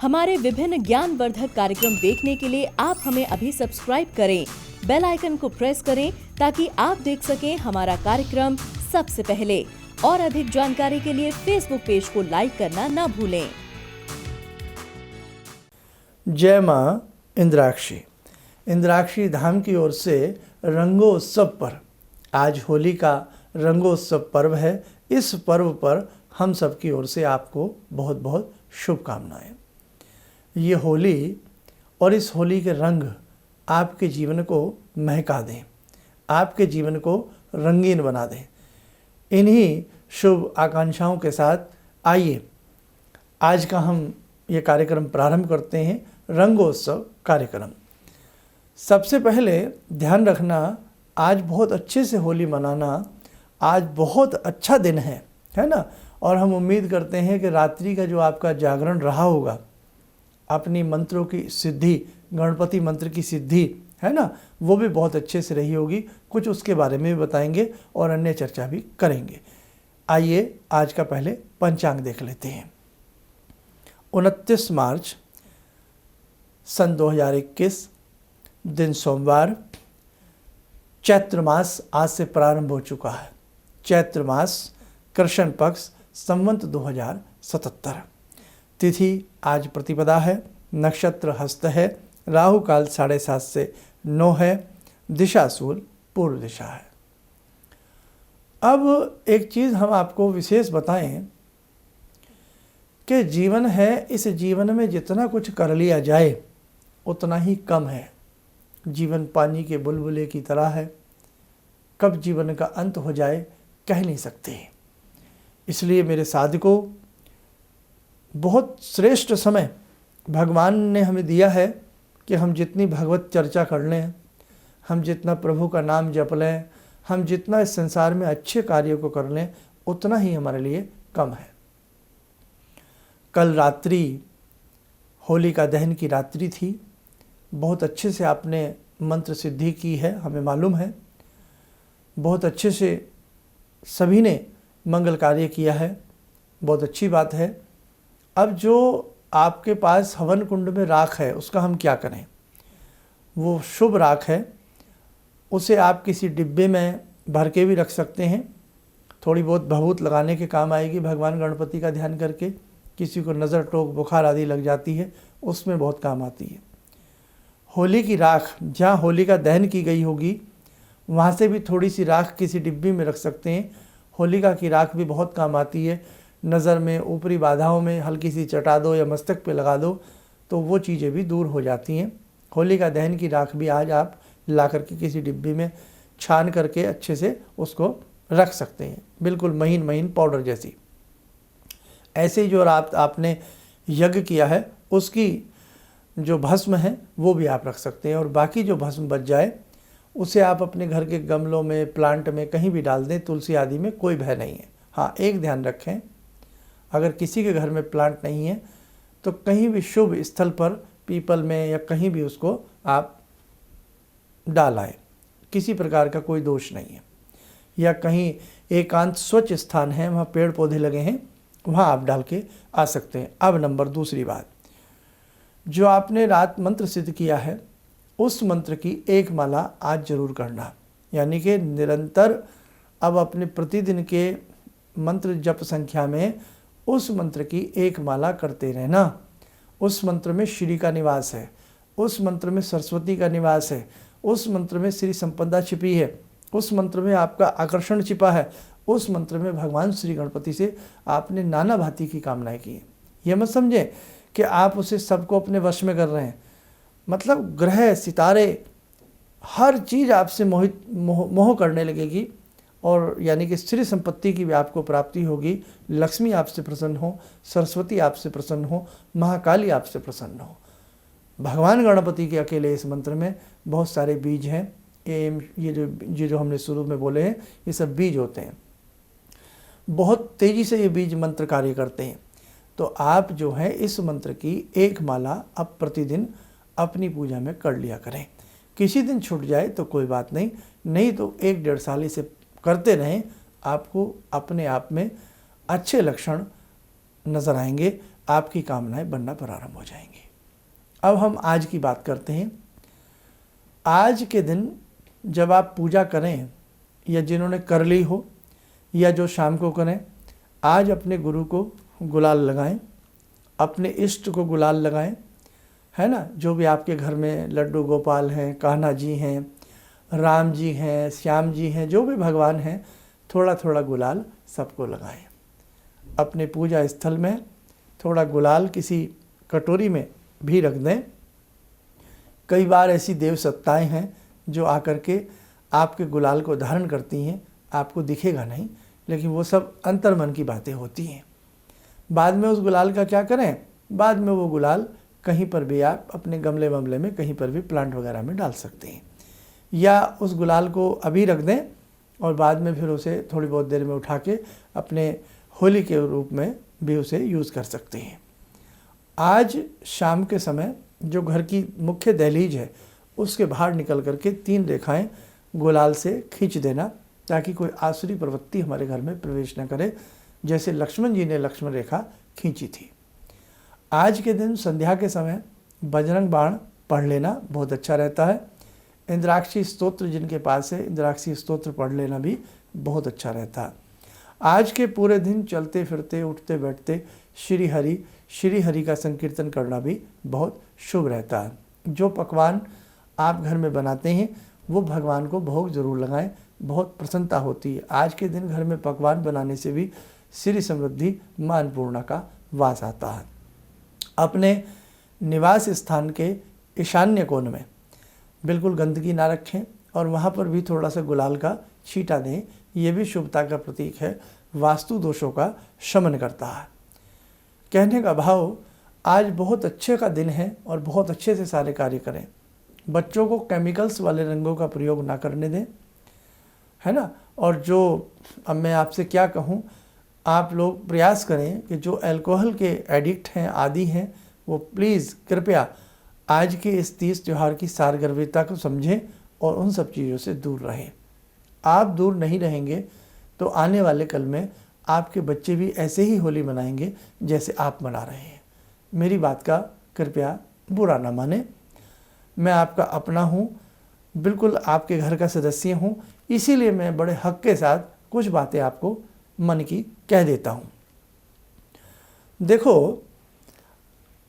हमारे विभिन्न ज्ञानवर्धक कार्यक्रम देखने के लिए आप हमें अभी सब्सक्राइब करें, बेल आइकन को प्रेस करें ताकि आप देख सकें हमारा कार्यक्रम सबसे पहले। और अधिक जानकारी के लिए फेसबुक पेज को लाइक करना ना भूलें। जय माँ इंद्राक्षी। इंद्राक्षी धाम की ओर से रंगोत्सव पर आज होली का रंगोत्सव पर्व है। इस पर्व पर हम सब की ओर से आपको बहुत बहुत शुभकामनाएं। ये होली और इस होली के रंग आपके जीवन को महका दें, आपके जीवन को रंगीन बना दें। इन्हीं शुभ आकांक्षाओं के साथ आइए आज का हम ये कार्यक्रम प्रारंभ करते हैं, रंगोत्सव कार्यक्रम। सबसे पहले ध्यान रखना, आज बहुत अच्छे से होली मनाना, आज बहुत अच्छा दिन है ना। और हम उम्मीद करते हैं कि रात्रि का जो आपका जागरण रहा होगा, अपनी मंत्रों की सिद्धि, गणपति मंत्र की सिद्धि है ना, वो भी बहुत अच्छे से रही होगी। कुछ उसके बारे में भी बताएंगे और अन्य चर्चा भी करेंगे। आइए आज का पहले पंचांग देख लेते हैं। 29 मार्च सन 2021, दिन सोमवार, चैत्र मास आज से प्रारंभ हो चुका है। चैत्र मास कृष्ण पक्ष संवत 2077। तिथि आज प्रतिपदा है, नक्षत्र हस्त है, राहु काल 7:30 से 9 है, दिशा सूर्य पूर्व दिशा है। अब एक चीज़ हम आपको विशेष बताएं कि जीवन है, इस जीवन में जितना कुछ कर लिया जाए उतना ही कम है। जीवन पानी के बुलबुले की तरह है, कब जीवन का अंत हो जाए कह नहीं सकते। इसलिए मेरे साधकों, बहुत श्रेष्ठ समय भगवान ने हमें दिया है कि हम जितनी भगवत चर्चा कर लें, हम जितना प्रभु का नाम जप लें, हम जितना इस संसार में अच्छे कार्यों को कर लें, उतना ही हमारे लिए कम है। कल रात्रि होली का दहन की रात्रि थी। बहुत अच्छे से आपने मंत्र सिद्धि की है, हमें मालूम है। बहुत अच्छे से सभी ने मंगल कार्य किया है, बहुत अच्छी बात है। अब जो आपके पास हवन कुंड में राख है, उसका हम क्या करें? वो शुभ राख है, उसे आप किसी डिब्बे में भर के भी रख सकते हैं। थोड़ी बहुत भभूत लगाने के काम आएगी। भगवान गणपति का ध्यान करके किसी को नज़र, टोक, बुखार आदि लग जाती है, उसमें बहुत काम आती है। होली की राख, जहाँ होली का दहन की गई होगी, वहाँ से भी थोड़ी सी राख किसी डिब्बी में रख सकते हैं। होलिका की राख भी बहुत काम आती है। नज़र में, ऊपरी बाधाओं में हल्की सी चटा दो या मस्तक पे लगा दो तो वो चीज़ें भी दूर हो जाती हैं। होलिका दहन की राख भी आज आप ला करके किसी डिब्बी में छान करके अच्छे से उसको रख सकते हैं, बिल्कुल महीन महीन पाउडर जैसी। ऐसे ही जो आपने यज्ञ किया है उसकी जो भस्म है वो भी आप रख सकते हैं। और बाकी जो भस्म बच जाए उसे आप अपने घर के गमलों में, प्लांट में कहीं भी डाल दें, तुलसी आदि में कोई भय नहीं है। हाँ, एक ध्यान रखें, अगर किसी के घर में प्लांट नहीं है तो कहीं भी शुभ स्थल पर, पीपल में या कहीं भी उसको आप डाल आए, किसी प्रकार का कोई दोष नहीं है। या कहीं एकांत स्वच्छ स्थान है, वहाँ पेड़ पौधे लगे हैं, वहाँ आप डाल के आ सकते हैं। अब नंबर दूसरी बात, जो आपने रात मंत्र सिद्ध किया है उस मंत्र की एक माला आज जरूर करना। यानी कि निरंतर अब अपने प्रतिदिन के मंत्र जप संख्या में उस मंत्र की एक माला करते रहना। उस मंत्र में श्री का निवास है, उस मंत्र में सरस्वती का निवास है, उस मंत्र में श्री संपदा छिपी है, उस मंत्र में आपका आकर्षण छिपा है, उस मंत्र में भगवान श्री गणपति से आपने नाना भांति की कामनाएं की हैं। यह मत समझें कि आप उसे सबको अपने वश में कर रहे हैं। मतलब ग्रह, सितारे, हर चीज़ आपसे मोह करने लगेगी और यानी कि श्री संपत्ति की भी आपको प्राप्ति होगी। लक्ष्मी आपसे प्रसन्न हो, सरस्वती आपसे प्रसन्न हो, महाकाली आपसे प्रसन्न हो। भगवान गणपति के अकेले इस मंत्र में बहुत सारे बीज हैं। ये जो हमने शुरू में बोले हैं, ये सब बीज होते हैं। बहुत तेज़ी से ये बीज मंत्र कार्य करते हैं। तो आप जो है इस मंत्र की एक माला अब प्रतिदिन अपनी पूजा में कर लिया करें। किसी दिन छूट जाए तो कोई बात नहीं, नहीं तो 1-1.5 साल इसे करते रहें, आपको अपने आप में अच्छे लक्षण नज़र आएंगे। आपकी कामनाएं बनना प्रारंभ हो जाएंगी। अब हम आज की बात करते हैं। आज के दिन जब आप पूजा करें या जिन्होंने कर ली हो या जो शाम को करें, आज अपने गुरु को गुलाल लगाएं, अपने इष्ट को गुलाल लगाएं, है ना। जो भी आपके घर में लड्डू गोपाल हैं, कान्हा जी हैं, राम जी हैं, श्याम जी हैं, जो भी भगवान हैं, थोड़ा थोड़ा गुलाल सबको लगाएं। अपने पूजा स्थल में थोड़ा गुलाल किसी कटोरी में भी रख दें। कई बार ऐसी देव सत्ताएं हैं जो आकर के आपके गुलाल को धारण करती हैं, आपको दिखेगा नहीं, लेकिन वो सब अंतर्मन की बातें होती हैं। बाद में उस गुलाल का क्या करें, बाद में वो गुलाल कहीं पर भी आप अपने गमले वमले में कहीं पर भी प्लांट वगैरह में डाल सकते हैं, या उस गुलाल को अभी रख दें और बाद में फिर उसे थोड़ी बहुत देर में उठा के अपने होली के रूप में भी उसे यूज़ कर सकते हैं। आज शाम के समय जो घर की मुख्य दहलीज है उसके बाहर निकल करके 3 रेखाएं गुलाल से खींच देना, ताकि कोई आसुरी प्रवृत्ति हमारे घर में प्रवेश न करे, जैसे लक्ष्मण जी ने लक्ष्मण रेखा खींची थी। आज के दिन संध्या के समय बजरंग बाण पढ़ लेना बहुत अच्छा रहता है। इंद्राक्षी स्तोत्र जिनके पास है, इंद्राक्षी स्तोत्र पढ़ लेना भी बहुत अच्छा रहता है। आज के पूरे दिन चलते फिरते उठते बैठते श्री हरि का संकीर्तन करना भी बहुत शुभ रहता है। जो पकवान आप घर में बनाते हैं वो भगवान को भोग जरूर लगाएं, बहुत प्रसन्नता होती है। आज के दिन घर में पकवान बनाने से भी श्री समृद्धि मां अन्नपूर्णा का वास आता है। अपने निवास स्थान के ईशान्य कोण में बिल्कुल गंदगी ना रखें और वहाँ पर भी थोड़ा सा गुलाल का छींटा दें। ये भी शुभता का प्रतीक है, वास्तु दोषों का शमन करता है। कहने का भाव, आज बहुत अच्छे का दिन है और बहुत अच्छे से सारे कार्य करें। बच्चों को केमिकल्स वाले रंगों का प्रयोग ना करने दें, है ना। और जो, अब मैं आपसे क्या कहूँ, आप लोग प्रयास करें कि जो अल्कोहल के एडिक्ट हैं, आदी हैं, वो प्लीज़ कृपया आज के इस तीज त्यौहार की सारगर्भिता को समझें और उन सब चीज़ों से दूर रहें। आप दूर नहीं रहेंगे तो आने वाले कल में आपके बच्चे भी ऐसे ही होली मनाएंगे जैसे आप मना रहे हैं। मेरी बात का कृपया बुरा ना माने। मैं आपका अपना हूँ, बिल्कुल आपके घर का सदस्य हूँ, इसीलिए मैं बड़े हक के साथ कुछ बातें आपको मन की कह देता हूँ। देखो,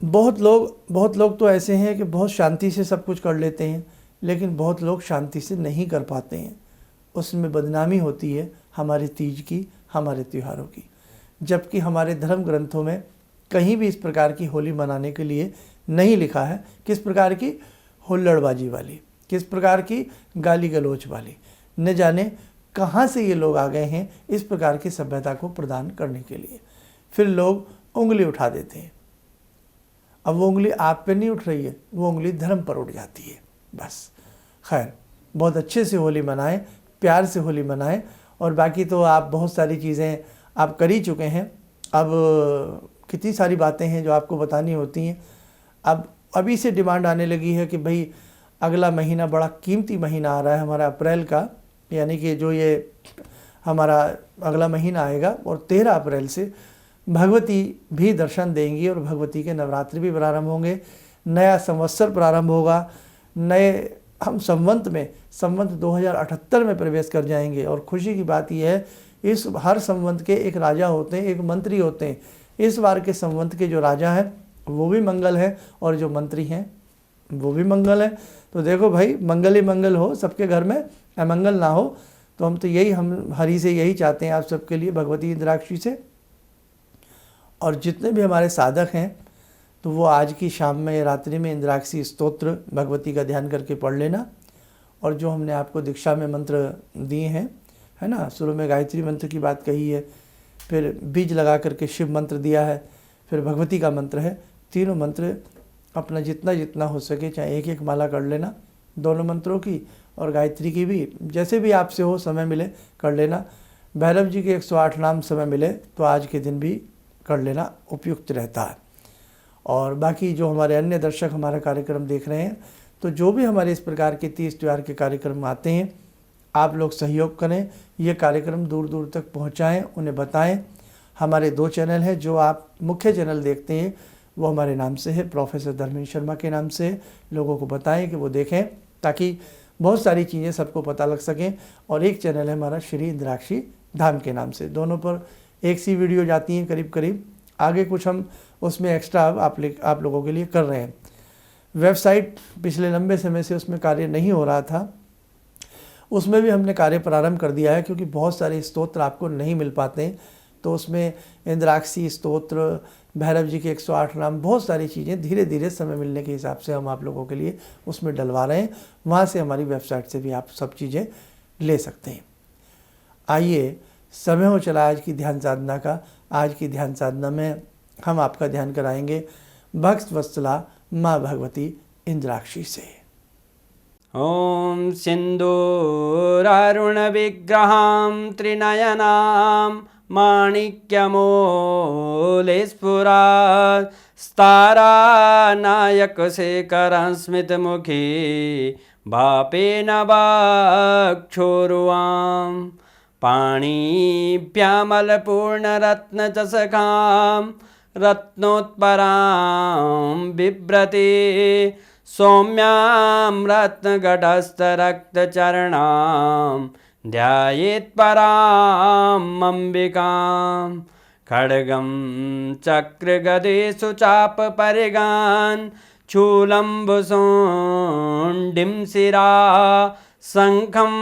बहुत लोग तो ऐसे हैं कि बहुत शांति से सब कुछ कर लेते हैं, लेकिन बहुत लोग शांति से नहीं कर पाते हैं। उसमें बदनामी होती है हमारे तीज की, हमारे त्योहारों की। जबकि हमारे धर्म ग्रंथों में कहीं भी इस प्रकार की होली मनाने के लिए नहीं लिखा है। किस प्रकार की हुल्लड़बाजी वाली, किस प्रकार की गाली गलौच वाली, न जाने कहाँ से ये लोग आ गए हैं इस प्रकार की सभ्यता को प्रदान करने के लिए। फिर लोग उंगली उठा देते हैं। अब वो उंगली आप पे नहीं उठ रही है, वो उंगली धर्म पर उठ जाती है। बस खैर, बहुत अच्छे से होली मनाएं, प्यार से होली मनाएं। और बाकी तो आप बहुत सारी चीज़ें आप कर ही चुके हैं। अब कितनी सारी बातें हैं जो आपको बतानी होती हैं। अब अभी से डिमांड आने लगी है कि भाई अगला महीना बड़ा कीमती महीना आ रहा है हमारा, अप्रैल का, यानी कि जो ये हमारा अगला महीना आएगा, और 13 अप्रैल से भगवती भी दर्शन देंगी और भगवती के नवरात्रि भी प्रारंभ होंगे। नया संवत्सर प्रारंभ होगा। नए हम संवत 2078 में प्रवेश कर जाएंगे। और खुशी की बात यह है, इस हर संवत के एक राजा होते हैं, एक मंत्री होते हैं। इस बार के संवत के जो राजा हैं वो भी मंगल है और जो मंत्री हैं वो भी मंगल है। तो देखो भाई, मंगल ही मंगल हो, सबके घर में अमंगल ना हो। तो हम तो यही, हम हरि से यही चाहते हैं आप सबके लिए, भगवती इंद्राक्षी से। और जितने भी हमारे साधक हैं तो वो आज की शाम में या रात्रि में इंद्राक्षी स्तोत्र भगवती का ध्यान करके पढ़ लेना। और जो हमने आपको दीक्षा में मंत्र दिए हैं, है ना, शुरू में गायत्री मंत्र की बात कही है, फिर बीज लगा करके शिव मंत्र दिया है, फिर भगवती का मंत्र है। तीनों मंत्र अपना जितना जितना हो सके, चाहे एक माला कर लेना दोनों मंत्रों की, और गायत्री की भी, जैसे भी आपसे हो समय मिले कर लेना। भैरव जी के 108 नाम समय मिले तो आज के दिन भी कर लेना उपयुक्त रहता है। और बाकी जो हमारे अन्य दर्शक हमारा कार्यक्रम देख रहे हैं, तो जो भी हमारे इस प्रकार के तीज त्यौहार के कार्यक्रम आते हैं, आप लोग सहयोग करें, ये कार्यक्रम दूर दूर तक पहुंचाएं, उन्हें बताएं। हमारे 2 चैनल हैं। जो आप मुख्य चैनल देखते हैं वो हमारे नाम से है, प्रोफेसर धर्मेंद्र शर्मा के नाम से है। लोगों को बताएं कि वो देखें ताकि बहुत सारी चीज़ें सबको पता लग सकें। और एक चैनल है हमारा श्री इंद्राक्षी धाम के नाम से। दोनों पर एक सी वीडियो जाती हैं करीब करीब। आगे कुछ हम उसमें एक्स्ट्रा आप लोगों के लिए कर रहे हैं। वेबसाइट पिछले लंबे समय से उसमें कार्य नहीं हो रहा था, उसमें भी हमने कार्य प्रारंभ कर दिया है, क्योंकि बहुत सारे स्तोत्र आपको नहीं मिल पाते हैं। तो उसमें इंद्राक्षी स्तोत्र, भैरव जी के 108 नाम, बहुत सारी चीज़ें धीरे धीरे समय मिलने के हिसाब से हम आप लोगों के लिए उसमें डलवा रहे हैं। वहाँ से हमारी वेबसाइट से भी आप सब चीज़ें ले सकते हैं। आइए, समय हो चला आज की ध्यान साधना का। आज की ध्यान साधना में हम आपका ध्यान कराएंगे भक्त वत्सला माँ भगवती इंद्राक्षी से। ॐ सिन्दूरारुणविग्रहां त्रिनयनां माणिक्यमूलस्फुरात् स्तारानायकशेखरं स्मितमुखी भापेन वाक्षोरुवां पाणिभ्यामलपूर्णरत्नचषकां रत्नोत्परां बिभ्रति सौम्यां रत्नघटस्थरक्तचरणां ध्यायेत् पराम् अम्बिकां खड्गं चक्रगदेषु चापपरिगान् शूलम्बुशोण्डिं शिरा शङ्खं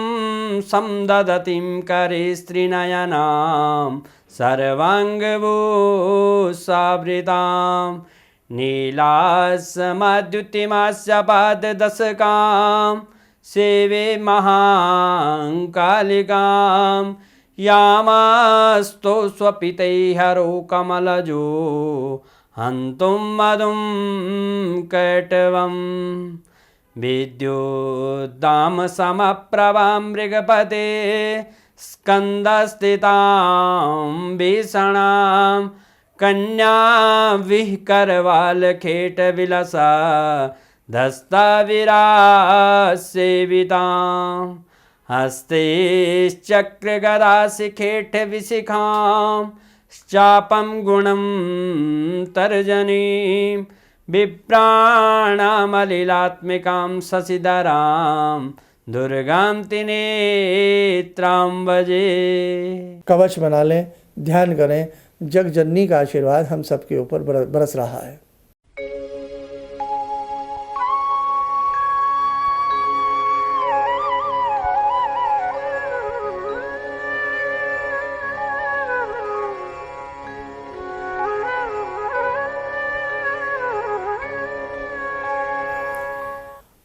संदधतीं करे स्त्रीनयनां सर्वाङ्गभूषावृतां नीलासमद्युतिमास्य पाददशकां सेवे महाकालिकां यामास्तो स्वपितैहरो कमलजो हन्तुं मधुं कैटवम् विद्युद्दामसमप्रभां मृगपते स्कन्दस्थितां भीषणां कन्या विहकरवालखेटविलसा धस्ताविरासेवितां हस्तेश्चक्रगदाशिखेटविशिखां चापं गुणं तर्जनीं विप्राणामलिलात्मिकां शशिधरां दुर्गां त्रिनेत्रां भजे। कवच बना लें, ध्यान करें। जग जननी का आशीर्वाद हम सबके ऊपर बरस रहा है।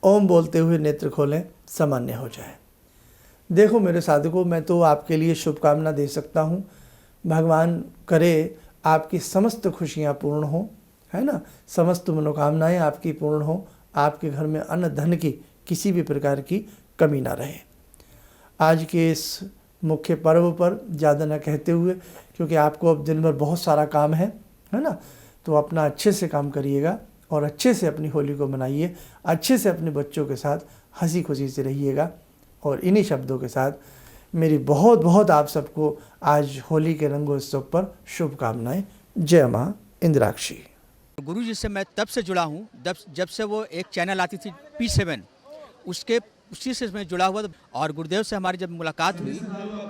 ओम बोलते हुए नेत्र खोलें, सामान्य हो जाए। देखो मेरे साधकों, मैं तो आपके लिए शुभकामना दे सकता हूँ। भगवान करे आपकी समस्त खुशियाँ पूर्ण हो, है ना, समस्त मनोकामनाएं आपकी पूर्ण हो, आपके घर में अन्न धन की किसी भी प्रकार की कमी ना रहे। आज के इस मुख्य पर्व पर ज़्यादा न कहते हुए, क्योंकि आपको अब दिन भर बहुत सारा काम है ना, तो अपना अच्छे से काम करिएगा और अच्छे से अपनी होली को मनाइए। अच्छे से अपने बच्चों के साथ हंसी खुशी से रहिएगा। और इन्हीं शब्दों के साथ मेरी बहुत बहुत आप सबको आज होली के रंगोत्सव पर शुभकामनाएं। जय माँ इंद्राक्षी। गुरु जी से मैं तब से जुड़ा हूँ जब से वो एक चैनल आती थी P7, उसी से मैं जुड़ा हुआ। और गुरुदेव से हमारी जब मुलाकात हुई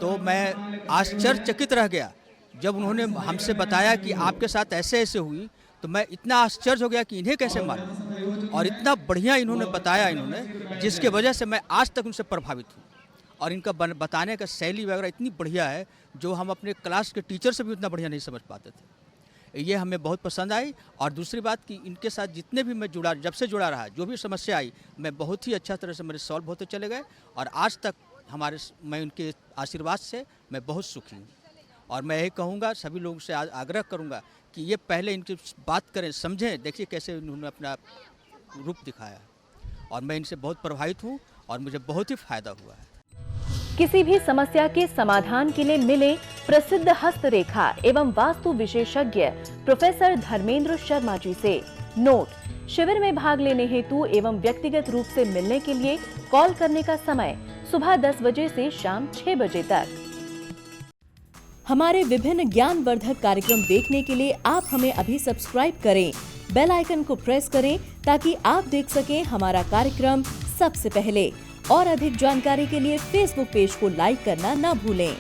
तो मैं आश्चर्यचकित रह गया जब उन्होंने हमसे बताया कि आपके साथ ऐसे ऐसे हुई। तो मैं इतना आश्चर्य हो गया कि इन्हें कैसे मालूम, और इतना बढ़िया इन्होंने बताया जिसके वजह से मैं आज तक उनसे प्रभावित हूँ। और इनका बताने का शैली वगैरह इतनी बढ़िया है जो हम अपने क्लास के टीचर से भी उतना बढ़िया नहीं समझ पाते थे। ये हमें बहुत पसंद आई। और दूसरी बात कि इनके साथ जितने भी मैं जुड़ा, जब से जुड़ा रहा, जो भी समस्या आई, मैं बहुत ही अच्छा तरह से मेरे सॉल्व होते चले गए। और आज तक मैं उनके आशीर्वाद से मैं बहुत सुखी हूँ। और मैं यही कहूँगा, सभी लोगों से आग्रह करूँगा कि ये पहले इनकी बात करें, समझें। देखिए कैसे इन्होंने अपना रूप दिखाया। और मैं इनसे बहुत प्रभावित हूँ और मुझे बहुत ही फायदा हुआ है। किसी भी समस्या के समाधान के लिए मिले प्रसिद्ध हस्तरेखा एवं वास्तु विशेषज्ञ प्रोफेसर धर्मेंद्र शर्मा जी से। नोट: शिविर में भाग लेने हेतु एवं व्यक्तिगत रूप से मिलने के लिए कॉल करने का समय सुबह 10 बजे से शाम 6 बजे तक। हमारे विभिन्न ज्ञानवर्धक कार्यक्रम देखने के लिए आप हमें अभी सब्सक्राइब करें, बेल आइकन को प्रेस करें ताकि आप देख सकें हमारा कार्यक्रम सबसे पहले। और अधिक जानकारी के लिए फेसबुक पेज को लाइक करना न भूलें।